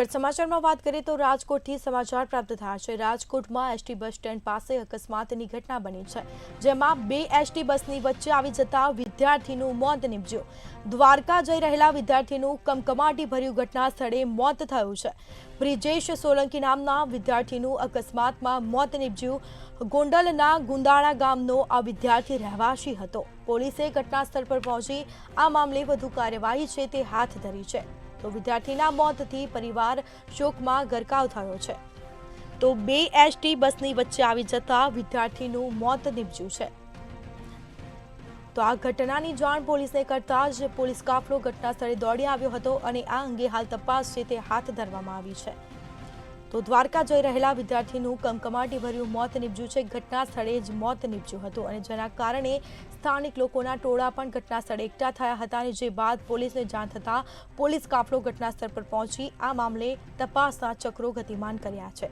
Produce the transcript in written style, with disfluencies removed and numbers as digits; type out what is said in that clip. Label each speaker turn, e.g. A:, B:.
A: આગળ સમાચારમાં વાત કરીએ તો રાજકોટથી સમાચાર પ્રાપ્ત થયા છે। રાજકોટમાં એસટી બસ સ્ટેન્ડ પાસે અકસ્માતની ઘટના બની છે, જેમાં બે એસટી બસની વચ્ચે આવી જતા વિદ્યાર્થીનું મોત નીપજ્યું। દ્વારકા જઈ રહેલા વિદ્યાર્થીનું કમકમાટીભર્યું ઘટના સ્થળે મોત થયું છે। બ્રિજેશ સોલંકી નામના વિદ્યાર્થીનું અકસ્માતમાં મોત નીપજ્યું। ગોંડલના ગુંદાળા ગામનો આ વિદ્યાર્થી રહેવાસી હતો। પોલીસે ઘટના સ્થળ પર પહોંચી આ મામલે વધુ કાર્યવાહી છે તે હાથ ધરી છે। તો વિદ્યાર્થીના મોતથી પરિવાર શોકમાં ગરકાવ થયો છે। તો બે એસટી બસની વચ્ચે આવી જતા વિદ્યાર્થીનું મોત નીપજ્યું છે। તો આ ઘટનાની જાણ પોલીસને કરતા જ પોલીસ કાફલો ઘટના સ્થળે દોડી આવ્યો હતો અને આ અંગે હાલ તપાસ છે તે હાથ ધરવામાં આવી છે। તો દ્વારકા જઈ રહેલા વિદ્યાર્થીનું કમકમાટીભર્યું મોત નીપજ્યું છે। ઘટના સ્થળે જ મોત નીપજ્યું હતું અને જેના કારણે સ્થાનિક લોકોના ટોળા પણ ઘટના સ્થળે એકઠા થયા હતા અને જે બાદ પોલીસને જાણ થતાં પોલીસ કાફલો ઘટના સ્થળ પર પહોંચી આ મામલે તપાસના ચક્રો ગતિમાન કર્યા છે।